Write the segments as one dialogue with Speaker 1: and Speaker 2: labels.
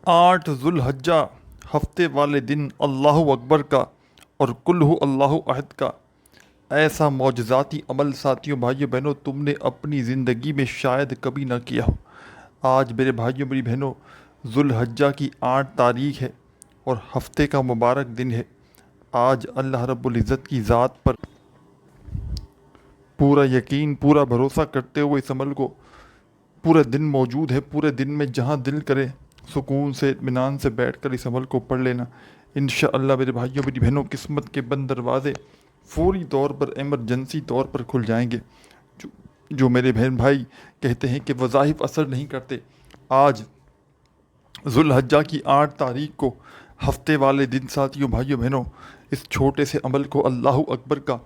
Speaker 1: 8 ذوالحجہ ہفتے والے دن اللہ اکبر کا اور کل ہو اللہ احد کا ایسا معجزاتی عمل ساتھیوں بھائیوں بہنوں تم نے اپنی زندگی میں شاید کبھی نہ کیا ہو۔ آج میرے بھائیوں میری بہنوں ذوالحجہ کی 8 تاریخ ہے اور ہفتے کا مبارک دن ہے۔ آج اللہ رب العزت کی ذات پر پورا یقین پورا بھروسہ کرتے ہوئے اس عمل کو پورے دن موجود ہے۔ پورے دن میں جہاں دل کرے سکون سے اطمینان سے بیٹھ کر اس عمل کو پڑھ لینا۔ انشاءاللہ میرے بھائیوں میری بہنوں قسمت کے بند دروازے فوری طور پر ایمرجنسی طور پر کھل جائیں گے۔ جو میرے بہن بھائی کہتے ہیں کہ وظائف اثر نہیں کرتے، آج ذوالحجہ کی 8 تاریخ کو ہفتے والے دن ساتھیوں بھائیوں بہنوں اس چھوٹے سے عمل کو اللہ اکبر کا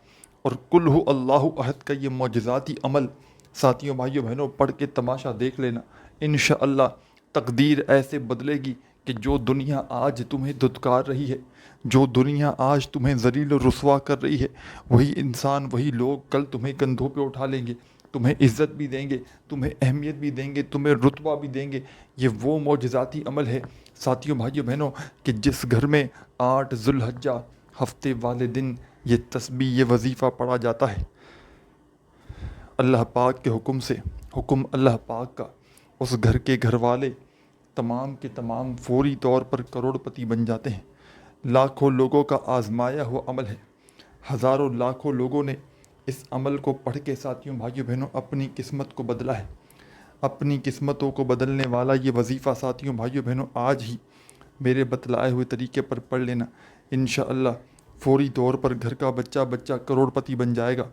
Speaker 1: اور کل ہو اللہ احد کا یہ معجزاتی عمل ساتھیوں بھائیوں بہنوں پڑھ کے تماشا دیکھ لینا۔ انشاءاللہ تقدیر ایسے بدلے گی کہ جو دنیا آج تمہیں دھتکار رہی ہے، جو دنیا آج تمہیں ذلیل و رسوا کر رہی ہے، وہی انسان وہی لوگ کل تمہیں کندھوں پہ اٹھا لیں گے، تمہیں عزت بھی دیں گے، تمہیں اہمیت بھی دیں گے، تمہیں رتبہ بھی دیں گے۔ یہ وہ معجزاتی عمل ہے ساتھیوں بھائیوں بہنوں کہ جس گھر میں 8 ذوالحجہ ہفتے والے دن یہ تسبیح یہ وظیفہ پڑھا جاتا ہے، اللہ پاک کے حکم سے، حکم اللہ پاک کا، اس گھر کے گھر والے تمام کے تمام فوری طور پر کروڑ پتی بن جاتے ہیں۔ لاکھوں لوگوں کا آزمایا ہوا عمل ہے۔ ہزاروں لاکھوں لوگوں نے اس عمل کو پڑھ کے ساتھیوں بھائیوں بہنوں اپنی قسمت کو بدلا ہے۔ اپنی قسمتوں کو بدلنے والا یہ وظیفہ ساتھیوں بھائیوں بہنوں آج ہی میرے بتلائے ہوئے طریقے پر پڑھ لینا۔ انشاءاللہ فوری طور پر گھر کا بچہ بچہ کروڑ پتی بن جائے گا۔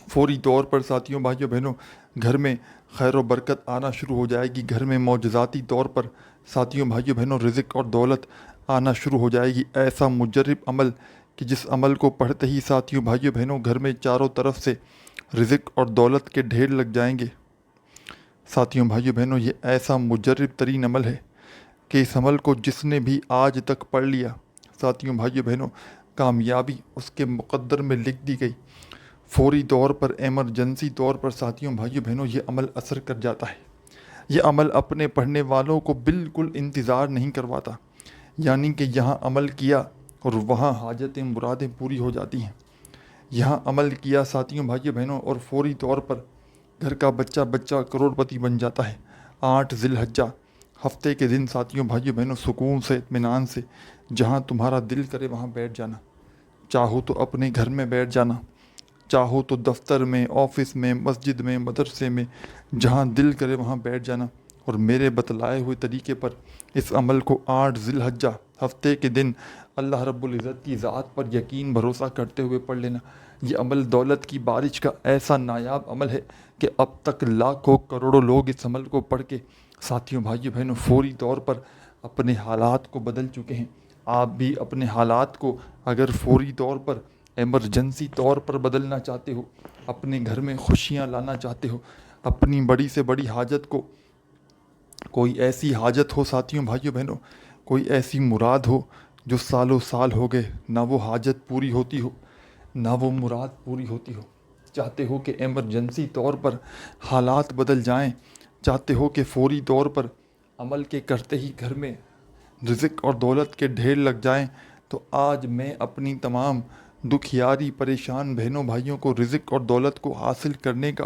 Speaker 1: فوری طور پر ساتھیوں بھائیوں بہنوں گھر میں خیر و برکت آنا شروع ہو جائے گی۔ گھر میں معجزاتی طور پر ساتھیوں بھائیوں بہنوں رزق اور دولت آنا شروع ہو جائے گی۔ ایسا مجرب عمل کہ جس عمل کو پڑھتے ہی ساتھیوں بھائیوں بہنوں گھر میں چاروں طرف سے رزق اور دولت کے ڈھیر لگ جائیں گے۔ ساتھیوں بھائیوں بہنوں یہ ایسا مجرب ترین عمل ہے کہ اس عمل کو جس نے بھی آج تک پڑھ لیا ساتھیوں بھائیوں بہنوں کامیابی اس کے مقدر میں لکھ دی گئی۔ فوری طور پر ایمرجنسی طور پر ساتھیوں بھائیوں بہنوں یہ عمل اثر کر جاتا ہے۔ یہ عمل اپنے پڑھنے والوں کو بالکل انتظار نہیں کرواتا، یعنی کہ یہاں عمل کیا اور وہاں حاجتیں مرادیں پوری ہو جاتی ہیں۔ یہاں عمل کیا ساتھیوں بھائیوں بہنوں اور فوری طور پر گھر کا بچہ بچہ کروڑ پتی بن جاتا ہے۔ 8 ذوالحجہ ہفتے کے دن ساتھیوں بھائیوں بہنوں سکون سے اطمینان سے جہاں تمہارا دل کرے وہاں بیٹھ جانا۔ چاہو تو اپنے گھر میں بیٹھ جانا، چاہو تو دفتر میں، آفس میں، مسجد میں، مدرسے میں، جہاں دل کرے وہاں بیٹھ جانا اور میرے بتلائے ہوئے طریقے پر اس عمل کو 8 ذوالحجہ ہفتے کے دن اللہ رب العزت کی ذات پر یقین بھروسہ کرتے ہوئے پڑھ لینا۔ یہ عمل دولت کی بارش کا ایسا نایاب عمل ہے کہ اب تک لاکھوں کروڑوں لوگ اس عمل کو پڑھ کے ساتھیوں بھائیوں بہنوں فوری طور پر اپنے حالات کو بدل چکے ہیں۔ آپ بھی اپنے حالات کو اگر فوری طور پر ایمرجنسی طور پر بدلنا چاہتے ہو، اپنے گھر میں خوشیاں لانا چاہتے ہو، اپنی بڑی سے بڑی حاجت کو، کوئی ایسی حاجت ہو ساتھیوں بھائیوں بہنوں، کوئی ایسی مراد ہو جو سالوں سال ہو گئے نہ وہ حاجت پوری ہوتی ہو، نہ وہ مراد پوری ہوتی ہو، چاہتے ہو کہ ایمرجنسی طور پر حالات بدل جائیں، چاہتے ہو کہ فوری طور پر عمل کے کرتے ہی گھر میں رزق اور دولت کے ڈھیر لگ جائیں، تو آج میں اپنی تمام دکھیاری پریشان بہنوں بھائیوں کو رزق اور دولت کو حاصل کرنے کا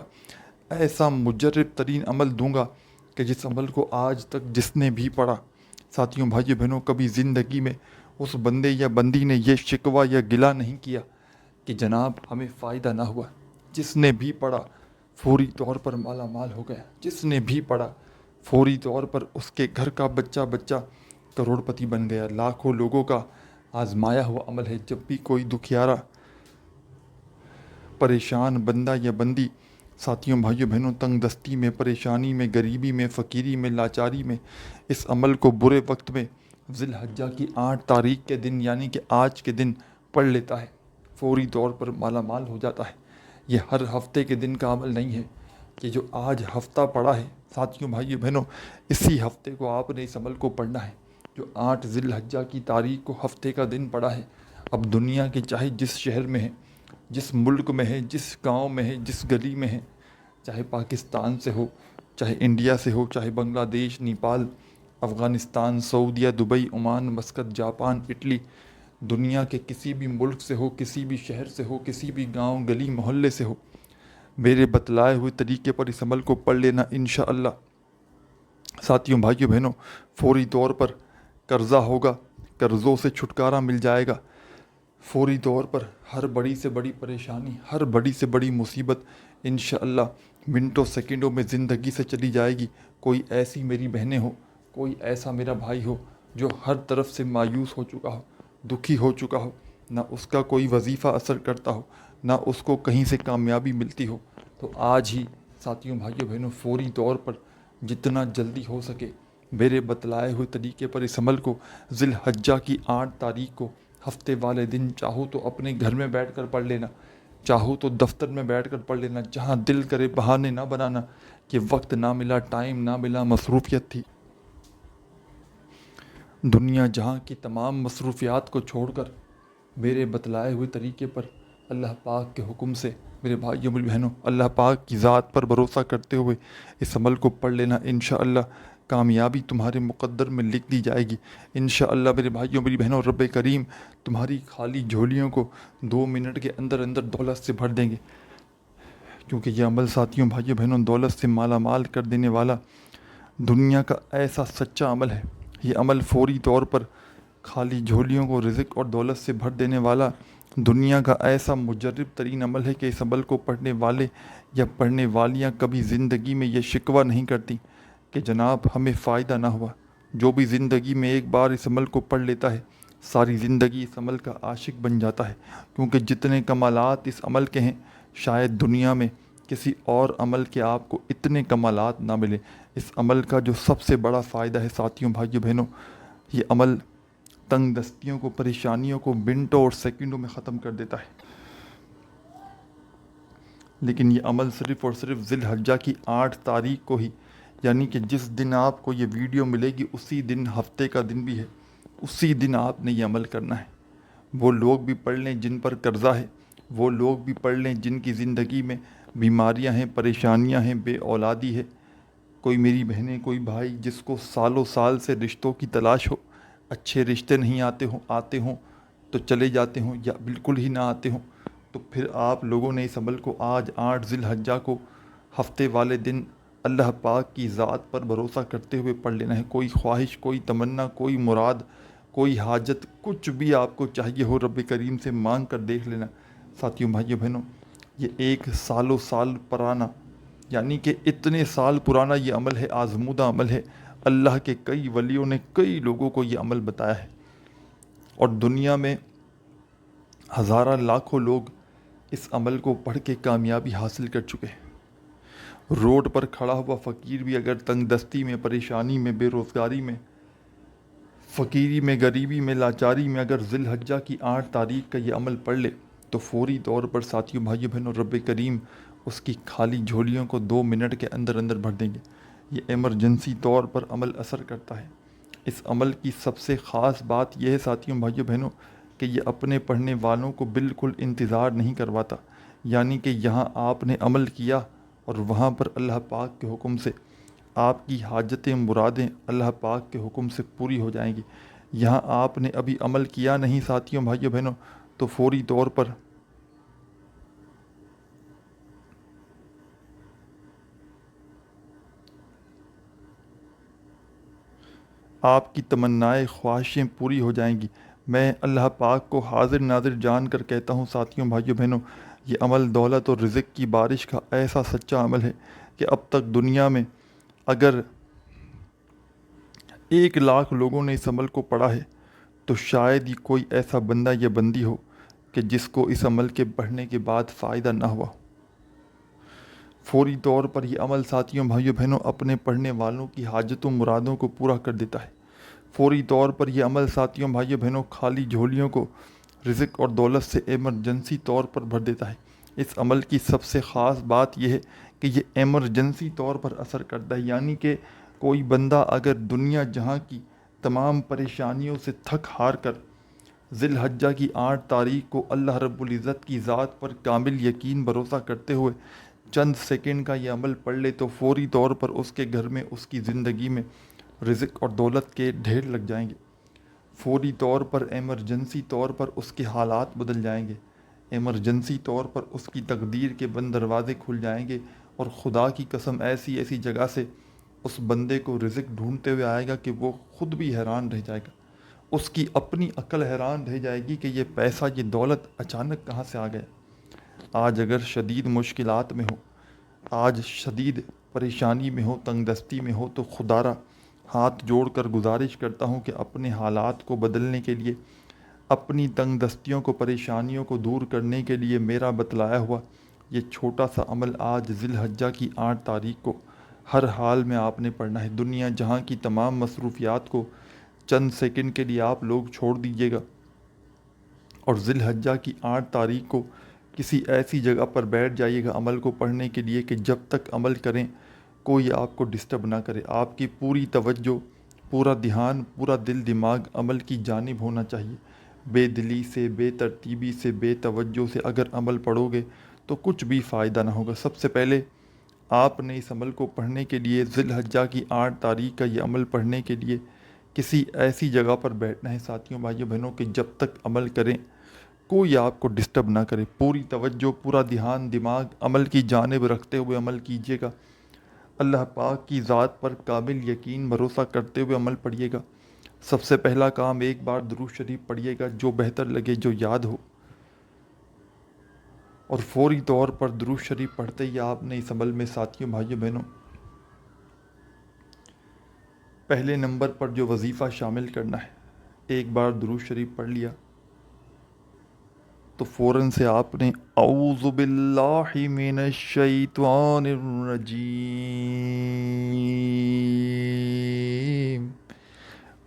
Speaker 1: ایسا مجرب ترین عمل دوں گا کہ جس عمل کو آج تک جس نے بھی پڑھا ساتھیوں بھائیوں بہنوں کبھی زندگی میں اس بندے یا بندی نے یہ شکوہ یا گلہ نہیں کیا کہ جناب ہمیں فائدہ نہ ہوا۔ جس نے بھی پڑھا فوری طور پر مالا مال ہو گیا۔ جس نے بھی پڑھا فوری طور پر اس کے گھر کا بچہ بچہ کروڑ پتی بن گیا۔ لاکھوں لوگوں کا آزمایا ہوا عمل ہے۔ جب بھی کوئی دکھیارا پریشان بندہ یا بندی ساتھیوں بھائیوں بہنوں تنگ دستی میں، پریشانی میں، غریبی میں، فقیری میں، لاچاری میں اس عمل کو برے وقت میں ذوالحجہ کی 8 تاریخ کے دن یعنی کہ آج کے دن پڑھ لیتا ہے، فوری طور پر مالا مال ہو جاتا ہے۔ یہ ہر ہفتے کے دن کا عمل نہیں ہے کہ جو آج ہفتہ پڑا ہے ساتھیوں بھائیوں بہنوں اسی ہفتے کو آپ نے اس عمل کو پڑھنا ہے۔ جو 8 ذوالحجہ کی تاریخ کو ہفتے کا دن پڑا ہے، اب دنیا کے چاہے جس شہر میں ہے، جس ملک میں ہے، جس گاؤں میں ہے، جس گلی میں ہے، چاہے پاکستان سے ہو، چاہے انڈیا سے ہو، چاہے بنگلہ دیش، نیپال، افغانستان، سعودیہ، Dubai, Oman, Muscat, Japan, Italy, دنیا کے کسی بھی ملک سے ہو، کسی بھی شہر سے ہو، کسی بھی گاؤں گلی محلے سے ہو، میرے بتلائے ہوئے طریقے پر اس عمل کو پڑھ لینا انشاءاللہ ساتھیوں، بھائیوں، بہنوں، فوری طور پر قرضہ ہوگا، قرضوں سے چھٹکارا مل جائے گا، فوری طور پر ہر بڑی سے بڑی پریشانی، ہر بڑی سے بڑی مصیبت انشاءاللہ منٹوں سیکنڈوں میں زندگی سے چلی جائے گی۔ کوئی ایسی میری بہنیں ہو، کوئی ایسا میرا بھائی ہو جو ہر طرف سے مایوس ہو چکا ہو، دکھی ہو چکا ہو، نہ اس کا کوئی وظیفہ اثر کرتا ہو، نہ اس کو کہیں سے کامیابی ملتی ہو، تو آج ہی ساتھیوں، بھائیوں، بہنوں، فوری طور پر جتنا جلدی ہو سکے میرے بتلائے ہوئے طریقے پر اس عمل کو ذی الحجہ کی 8 تاریخ کو ہفتے والے دن چاہو تو اپنے گھر میں بیٹھ کر پڑھ لینا، چاہو تو دفتر میں بیٹھ کر پڑھ لینا، جہاں دل کرے، بہانے نہ بنانا کہ وقت نہ ملا، ٹائم نہ ملا، مصروفیت تھی۔ دنیا جہاں کی تمام مصروفیات کو چھوڑ کر میرے بتلائے ہوئے طریقے پر اللہ پاک کے حکم سے میرے بھائیوں، میری بہنوں، اللہ پاک کی ذات پر بھروسہ کرتے ہوئے اس عمل کو پڑھ لینا، انشاءاللہ کامیابی تمہارے مقدر میں لکھ دی جائے گی۔ انشاءاللہ میرے بھائیوں، میری بہنوں، رب کریم تمہاری خالی جھولیوں کو 2 منٹ کے اندر اندر دولت سے بھر دیں گے، کیونکہ یہ عمل ساتھیوں، بھائیوں، بہنوں، دولت سے مالا مال کر دینے والا دنیا کا ایسا سچا عمل ہے۔ یہ عمل فوری طور پر خالی جھولیوں کو رزق اور دولت سے بھر دینے والا دنیا کا ایسا مجرب ترین عمل ہے کہ اس عمل کو پڑھنے والے یا پڑھنے والیاں کبھی زندگی میں یہ شکوہ نہیں کرتی کہ جناب ہمیں فائدہ نہ ہوا۔ جو بھی زندگی میں ایک بار اس عمل کو پڑھ لیتا ہے ساری زندگی اس عمل کا عاشق بن جاتا ہے، کیونکہ جتنے کمالات اس عمل کے ہیں شاید دنیا میں کسی اور عمل کے آپ کو اتنے کمالات نہ ملے۔ اس عمل کا جو سب سے بڑا فائدہ ہے ساتھیوں، بھائیوں، بہنوں، یہ عمل تنگ دستیوں کو، پریشانیوں کو منٹوں اور سیکنڈوں میں ختم کر دیتا ہے۔ لیکن یہ عمل صرف اور صرف ذی الحجہ کی 8 تاریخ کو ہی، یعنی کہ جس دن آپ کو یہ ویڈیو ملے گی اسی دن ہفتے کا دن بھی ہے، اسی دن آپ نے یہ عمل کرنا ہے۔ وہ لوگ بھی پڑھ لیں جن پر قرضہ ہے، وہ لوگ بھی پڑھ لیں جن کی زندگی میں بیماریاں ہیں، پریشانیاں ہیں، بے اولادی ہے، کوئی میری بہنیں، کوئی بھائی جس کو سالوں سال سے رشتوں کی تلاش ہو، اچھے رشتے نہیں آتے ہوں تو چلے جاتے ہوں یا بالکل ہی نہ آتے ہوں، تو پھر آپ لوگوں نے اس عمل کو آج 8 ذی الحجہ کو ہفتے والے دن اللہ پاک کی ذات پر بھروسہ کرتے ہوئے پڑھ لینا ہے۔ کوئی خواہش، کوئی تمنا، کوئی مراد، کوئی حاجت، کچھ بھی آپ کو چاہیے ہو رب کریم سے مانگ کر دیکھ لینا۔ ساتھیوں، بھائیوں، بہنوں، یہ 1 سالوں سال پرانا، یعنی کہ اتنے سال پرانا یہ عمل ہے، آزمودہ عمل ہے۔ اللہ کے کئی ولیوں نے کئی لوگوں کو یہ عمل بتایا ہے، اور دنیا میں ہزارہ لاکھوں لوگ اس عمل کو پڑھ کے کامیابی حاصل کر چکے ہیں۔ روڈ پر کھڑا ہوا فقیر بھی اگر تنگ دستی میں، پریشانی میں، بے روزگاری میں، فقیری میں، غریبی میں، لاچاری میں اگر ذی الحجہ کی 8 تاریخ کا یہ عمل پڑھ لے تو فوری طور پر ساتھیوں، بھائیوں، بہنوں، رب کریم اس کی خالی جھولیوں کو 2 منٹ کے اندر اندر بھر دیں گے۔ یہ ایمرجنسی طور پر عمل اثر کرتا ہے۔ اس عمل کی سب سے خاص بات یہ ہے ساتھیوں، بھائیوں، بہنوں، کہ یہ اپنے پڑھنے والوں کو بالکل انتظار نہیں کرواتا، یعنی کہ یہاں آپ نے عمل کیا اور وہاں پر اللہ پاک کے حکم سے آپ کی حاجتیں، مرادیں اللہ پاک کے حکم سے پوری ہو جائیں گی۔ یہاں آپ نے ابھی عمل کیا نہیں ساتھیوں، بھائیوں، بہنوں، تو فوری طور پر آپ کی تمنائیں، خواہشیں پوری ہو جائیں گی۔ میں اللہ پاک کو حاضر ناظر جان کر کہتا ہوں ساتھیوں، بھائیوں، بہنوں، یہ عمل دولت اور رزق کی بارش کا ایسا سچا عمل ہے کہ اب تک دنیا میں اگر 1 لاکھ لوگوں نے اس عمل کو پڑھا ہے تو شاید ہی کوئی ایسا بندہ یا بندی ہو کہ جس کو اس عمل کے پڑھنے کے بعد فائدہ نہ ہوا۔ فوری طور پر یہ عمل ساتھیوں، بھائیوں، بہنوں، اپنے پڑھنے والوں کی حاجتوں، مرادوں کو پورا کر دیتا ہے۔ فوری طور پر یہ عمل ساتھیوں، بھائیوں، بہنوں، خالی جھولیوں کو رزق اور دولت سے ایمرجنسی طور پر بھر دیتا ہے۔ اس عمل کی سب سے خاص بات یہ ہے کہ یہ ایمرجنسی طور پر اثر کرتا ہے، یعنی کہ کوئی بندہ اگر دنیا جہاں کی تمام پریشانیوں سے تھک ہار کر ذی الحجہ کی 8 تاریخ کو اللہ رب العزت کی ذات پر کامل یقین بھروسہ کرتے ہوئے چند سیکنڈ کا یہ عمل پڑھ لے تو فوری طور پر اس کے گھر میں، اس کی زندگی میں رزق اور دولت کے ڈھیر لگ جائیں گے، فوری طور پر ایمرجنسی طور پر اس کے حالات بدل جائیں گے، ایمرجنسی طور پر اس کی تقدیر کے بند دروازے کھل جائیں گے، اور خدا کی قسم ایسی ایسی جگہ سے اس بندے کو رزق ڈھونڈتے ہوئے آئے گا کہ وہ خود بھی حیران رہ جائے گا، اس کی اپنی عقل حیران رہ جائے گی کہ یہ پیسہ یہ دولت اچانک کہاں سے آ گیا۔ آج اگر شدید مشکلات میں ہو، آج شدید پریشانی میں ہو، تنگ دستی میں ہو، تو خدا را ہاتھ جوڑ کر گزارش کرتا ہوں کہ اپنے حالات کو بدلنے کے لیے، اپنی تنگ دستیوں کو، پریشانیوں کو دور کرنے کے لیے میرا بتلایا ہوا یہ چھوٹا سا عمل آج ذی الحجہ کی 8 تاریخ کو ہر حال میں آپ نے پڑھنا ہے۔ دنیا جہاں کی تمام مصروفیات کو چند سیکنڈ کے لیے آپ لوگ چھوڑ دیجیے گا، اور ذی الحجہ کی 8 تاریخ کو کسی ایسی جگہ پر بیٹھ جائیے گا عمل کو پڑھنے کے لیے کہ جب تک عمل کریں کوئی آپ کو ڈسٹرب نہ کرے، آپ کی پوری توجہ، پورا دھیان، پورا دل دماغ عمل کی جانب ہونا چاہیے۔ بے دلی سے، بے ترتیبی سے، بے توجہ سے اگر عمل پڑھو گے تو کچھ بھی فائدہ نہ ہوگا۔ سب سے پہلے آپ نے اس عمل کو پڑھنے کے لیے، ذی الحجہ کی 8 تاریخ کا یہ عمل پڑھنے کے لیے کسی ایسی جگہ پر بیٹھنا ہے ساتھیوں، بھائیوں بہنوں، کہ جب تک عمل کریں کوئی آپ کو ڈسٹرب نہ کرے۔ پوری توجہ، پورا دھیان دماغ عمل کی جانب رکھتے ہوئے عمل کیجیے گا۔ اللہ پاک کی ذات پر کامل یقین بھروسہ کرتے ہوئے عمل پڑھیے گا۔ سب سے پہلا کام، ایک بار درود شریف پڑھیے گا، جو بہتر لگے، جو یاد ہو، اور فوری طور پر درود شریف پڑھتے ہی آپ نے اس عمل میں ساتھیوں، بھائیوں بہنوں، پہلے نمبر پر جو وظیفہ شامل کرنا ہے، ایک بار درود شریف پڑھ لیا تو فوراً سے آپ نے اعوذ باللہ من الشیطان الرجیم،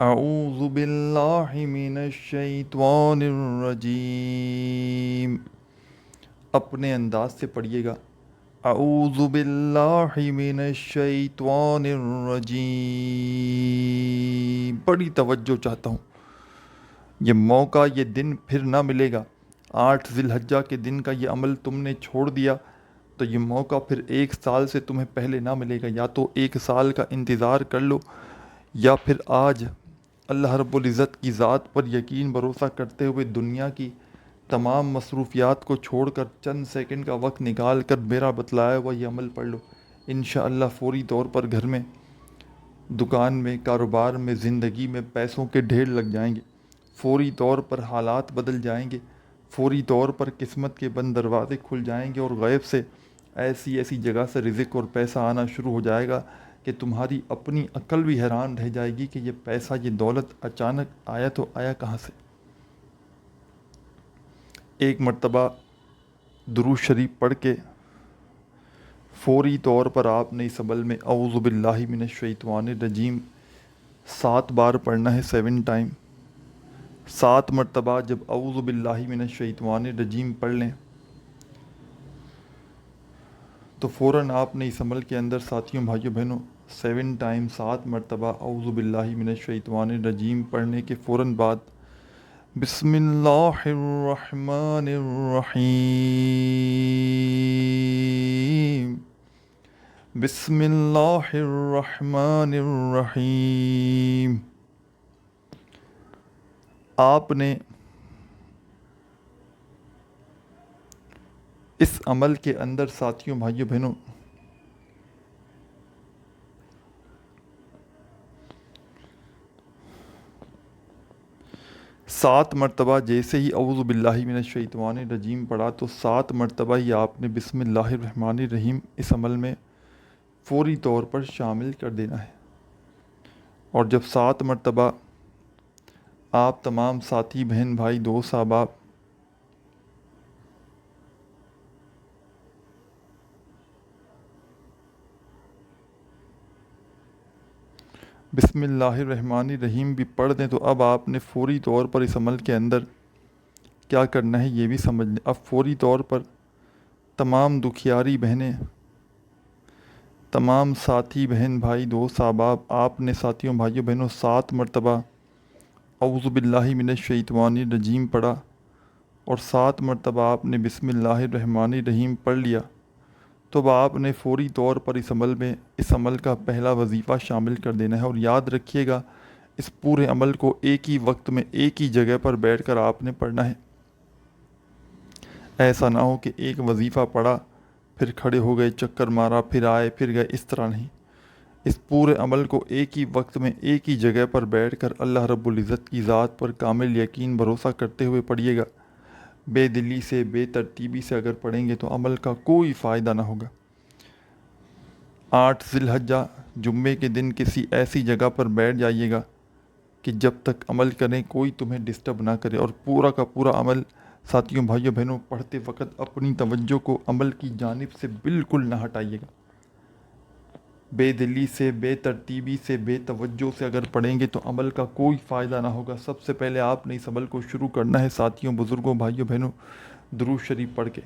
Speaker 1: اعوذ باللہ من الشیطان الرجیم، اپنے انداز سے پڑھیے گا، اعوذ باللہ من الشیطان الرجیم۔ بڑی توجہ چاہتا ہوں، یہ موقع، یہ دن پھر نہ ملے گا۔ 8 ذی الحجہ کے دن کا یہ عمل تم نے چھوڑ دیا تو یہ موقع پھر 1 سال سے تمہیں پہلے نہ ملے گا۔ یا تو 1 سال کا انتظار کر لو، یا پھر آج اللہ رب العزت کی ذات پر یقین بھروسہ کرتے ہوئے دنیا کی تمام مصروفیات کو چھوڑ کر چند سیکنڈ کا وقت نکال کر میرا بتلایا ہوا یہ عمل پڑھ لو۔ انشاءاللہ فوری طور پر گھر میں، دکان میں، کاروبار میں، زندگی میں پیسوں کے ڈھیر لگ جائیں گے، فوری طور پر حالات بدل جائیں گے، فوری طور پر قسمت کے بند دروازے کھل جائیں گے، اور غیب سے ایسی ایسی جگہ سے رزق اور پیسہ آنا شروع ہو جائے گا کہ تمہاری اپنی عقل بھی حیران رہ جائے گی کہ یہ پیسہ، یہ دولت اچانک آیا تو آیا کہاں سے۔ ایک مرتبہ درود شریف پڑھ کے فوری طور پر آپ نے اس عمل میں اعوذ باللہ من الشیطان الرجیم 7 بار پڑھنا ہے، 7 ٹائم۔ 7 مرتبہ جب اعوذ باللہ من الشیطان الرجیم پڑھ لیں تو فوراً آپ نے اس عمل کے اندر ساتھیوں، بھائیوں بہنوں، 7 ٹائم، 7 مرتبہ اعوذ باللہ من الشیطان الرجیم پڑھنے کے فوراً بعد بسم اللہ الرحمن الرحیم، بسم اللہ الرحمن الرحیم، آپ نے اس عمل کے اندر ساتھیوں، بھائیوں بہنوں، سات مرتبہ جیسے ہی اعوذ باللہ من الشیطان الرجیم پڑھا تو 7 مرتبہ ہی آپ نے بسم اللہ الرحمن الرحیم اس عمل میں فوری طور پر شامل کر دینا ہے۔ اور جب 7 مرتبہ آپ تمام ساتھی، بہن بھائی، دوست احباب بسم اللہ الرحمن الرحیم بھی پڑھ دیں تو اب آپ نے فوری طور پر اس عمل کے اندر کیا کرنا ہے یہ بھی سمجھ لیں۔ اب فوری طور پر تمام دکھیاری بہنیں، تمام ساتھی، بہن بھائی، دوست احباب، آپ نے ساتھیوں، بھائیوں بہنوں 7 مرتبہ اعوذ باللہ من الشیطان الرجیم پڑھا اور 7 مرتبہ آپ نے بسم اللہ الرحمن الرحیم پڑھ لیا تو اب آپ نے فوری طور پر اس عمل کا پہلا وظیفہ شامل کر دینا ہے، اور یاد رکھیے گا اس پورے عمل کو ایک ہی وقت میں ایک ہی جگہ پر بیٹھ کر آپ نے پڑھنا ہے۔ ایسا نہ ہو کہ ایک وظیفہ پڑھا پھر کھڑے ہو گئے، چکر مارا، پھر آئے پھر گئے، اس طرح نہیں۔ اس پورے عمل کو ایک ہی وقت میں ایک ہی جگہ پر بیٹھ کر اللہ رب العزت کی ذات پر کامل یقین بھروسہ کرتے ہوئے پڑھیے گا۔ بے دلی سے، بے ترتیبی سے اگر پڑھیں گے تو عمل کا کوئی فائدہ نہ ہوگا۔ 8 ذی الحجہ جمعے کے دن کسی ایسی جگہ پر بیٹھ جائیے گا کہ جب تک عمل کریں کوئی تمہیں ڈسٹرب نہ کرے، اور پورا کا پورا عمل ساتھیوں بھائیوں بہنوں پڑھتے وقت اپنی توجہ کو عمل کی جانب سے بالکل نہ ہٹائیے گا۔ بے دلی سے، بے ترتیبی سے، بے توجہ سے اگر پڑھیں گے تو عمل کا کوئی فائدہ نہ ہوگا۔ سب سے پہلے آپ نے اس عمل کو شروع کرنا ہے ساتھیوں، بزرگوں، بھائیوں بہنوں، درود شریف پڑھ کے۔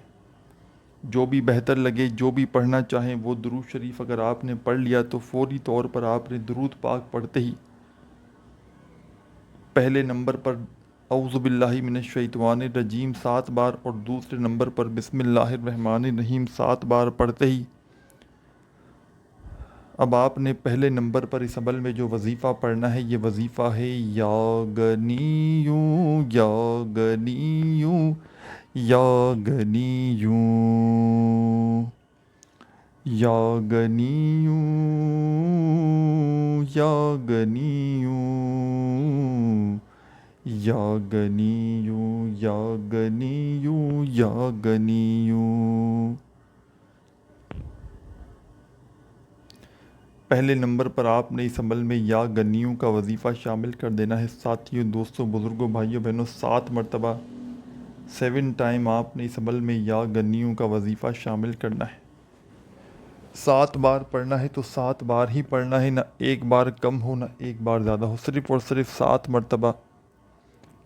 Speaker 1: جو بھی بہتر لگے، جو بھی پڑھنا چاہیں وہ درود شریف اگر آپ نے پڑھ لیا تو فوری طور پر آپ نے درود پاک پڑھتے ہی پہلے نمبر پر اعوذ باللہ من الشیطان الرجیم 7 بار، اور دوسرے نمبر پر بسم اللہ الرحمن الرحیم 7 بار پڑھتے ہی اب آپ نے پہلے نمبر پر اس عمل میں جو وظیفہ پڑھنا ہے، یہ وظیفہ ہے یا غنیوں یا غنیوں یا غنیوں یا غنیوں یا غنیوں یا غنیوں یا غنیوں یا غنیوں۔ پہلے نمبر پر آپ نے اس عمل میں یا غنیوں کا وظیفہ شامل کر دینا ہے۔ ساتھیوں، دوستوں، بزرگوں، بھائیوں بہنوں، 7 مرتبہ 7 ٹائم آپ نے اس عمل میں یا غنیوں کا وظیفہ شامل کرنا ہے۔ 7 بار پڑھنا ہے تو 7 بار ہی پڑھنا ہے، نہ ایک بار کم ہو نہ ایک بار زیادہ ہو، صرف اور صرف 7 مرتبہ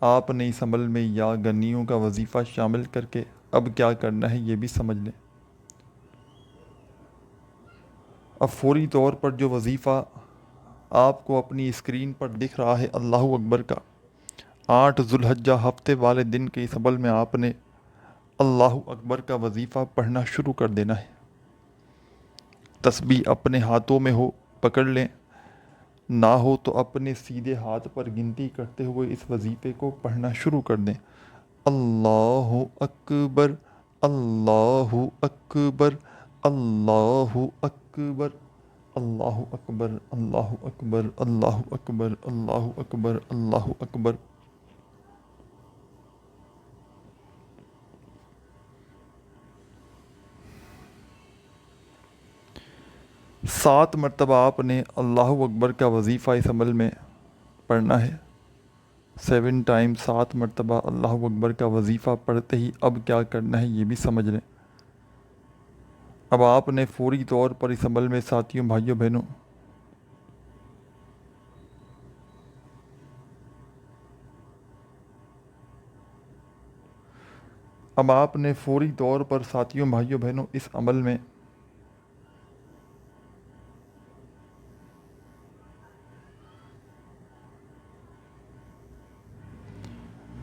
Speaker 1: آپ نے اس عمل میں یا غنیوں کا وظیفہ شامل کر کے اب کیا کرنا ہے یہ بھی سمجھ لیں۔ اب فوری طور پر جو وظیفہ آپ کو اپنی اسکرین پر دکھ رہا ہے اللہ اکبر کا، 8 ذی الحجہ ہفتے والے دن کے اس عمل میں آپ نے اللہ اکبر کا وظیفہ پڑھنا شروع کر دینا ہے۔ تسبیح اپنے ہاتھوں میں ہو پکڑ لیں، نہ ہو تو اپنے سیدھے ہاتھ پر گنتی کرتے ہوئے اس وظیفے کو پڑھنا شروع کر دیں۔ اللہ اکبر، اللہ اکبر، اللہ اکبر، اللہ اکبر، اللہ اکبر، اللہ اکبر، اللہ اکبر، اللہ اکبر۔ 7 مرتبہ آپ نے اللہ اکبر کا وظیفہ اس عمل میں پڑھنا ہے۔ 7 ٹائم 7 مرتبہ اللہ اکبر کا وظیفہ پڑھتے ہی اب کیا کرنا ہے یہ بھی سمجھ لیں۔ اب آپ نے فوری طور پر اس عمل میں ساتھیوں، بھائیوں بہنوں اب آپ نے فوری طور پر ساتھیوں، بھائیوں بہنوں اس عمل میں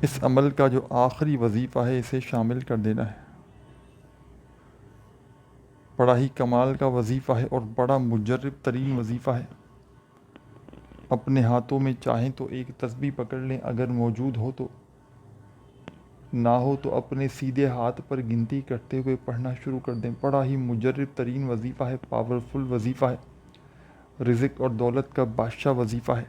Speaker 1: اس عمل کا جو آخری وظیفہ ہے اسے شامل کر دینا ہے۔ بڑا ہی کمال کا وظیفہ ہے اور بڑا مجرب ترین وظیفہ ہے۔ اپنے ہاتھوں میں چاہیں تو ایک تسبیح پکڑ لیں، اگر موجود ہو تو، نہ ہو تو اپنے سیدھے ہاتھ پر گنتی کرتے ہوئے پڑھنا شروع کر دیں۔ بڑا ہی مجرب ترین وظیفہ ہے، پاورفل وظیفہ ہے، رزق اور دولت کا بادشاہ وظیفہ ہے۔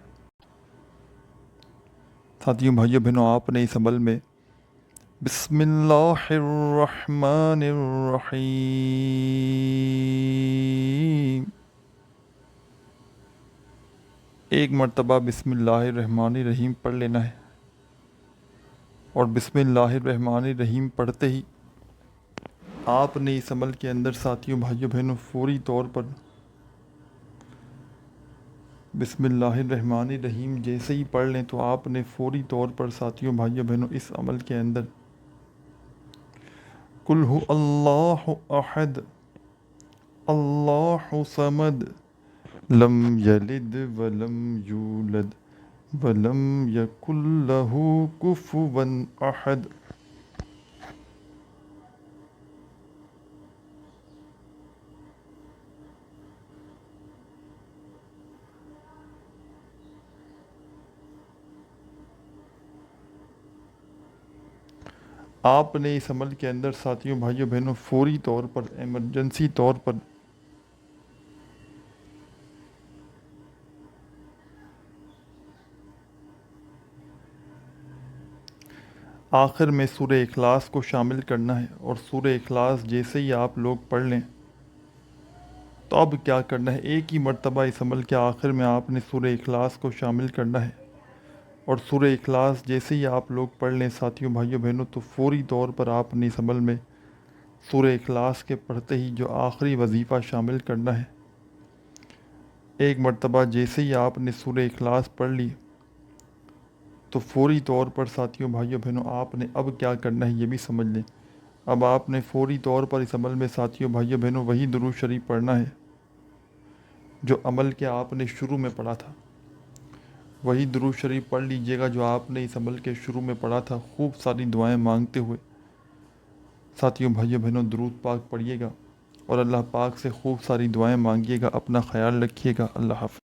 Speaker 1: ساتھیوں، بھائیوں بہنوں، آپ نے اس عمل میں بسم اللہ الرحمن الرحیم ایک مرتبہ بسم اللہ الرحمن الرحیم پڑھ لینا ہے، اور بسم اللہ الرحمن الرحیم پڑھتے ہی آپ نے اس عمل کے اندر ساتھیوں، بھائیوں بہنوں فوری طور پر بسم اللہ الرحمن الرحیم جیسے ہی پڑھ لیں تو آپ نے فوری طور پر ساتھیوں، بھائیوں بہنوں اس عمل کے اندر قل هو اللہ احد اللہ صمد لم یلد ولم یولد ولم یکن لہ کفوا احد آپ نے اس عمل کے اندر ساتھیوں بھائیوں بہنوں فوری طور پر ایمرجنسی طور پر آخر میں سورہ اخلاص کو شامل کرنا ہے، اور سورہ اخلاص جیسے ہی آپ لوگ پڑھ لیں تو اب کیا کرنا ہے، ایک ہی مرتبہ اس عمل کے آخر میں آپ نے سورہ اخلاص کو شامل کرنا ہے، اور سورہ اخلاص جیسے ہی آپ لوگ پڑھ لیں ساتھیوں بھائیوں بہنوں تو فوری طور پر آپ نے اس عمل میں سورہ اخلاص کے پڑھتے ہی جو آخری وظیفہ شامل کرنا ہے، ایک مرتبہ جیسے ہی آپ نے سورہ اخلاص پڑھ لی تو فوری طور پر ساتھیوں بھائیوں بہنوں آپ نے اب کیا کرنا ہے یہ بھی سمجھ لیں۔ اب آپ نے فوری طور پر اس عمل میں ساتھیوں بھائیوں بہنوں وہی درود شریف پڑھنا ہے جو عمل کے آپ نے شروع میں پڑھا تھا، وہی درود شریف پڑھ لیجئے گا جو آپ نے اس عمل کے شروع میں پڑھا تھا، خوب ساری دعائیں مانگتے ہوئے ساتھیوں بھائیوں بہنوں درود پاک پڑھیے گا اور اللہ پاک سے خوب ساری دعائیں مانگیے گا۔ اپنا خیال رکھیے گا۔ اللہ حافظ۔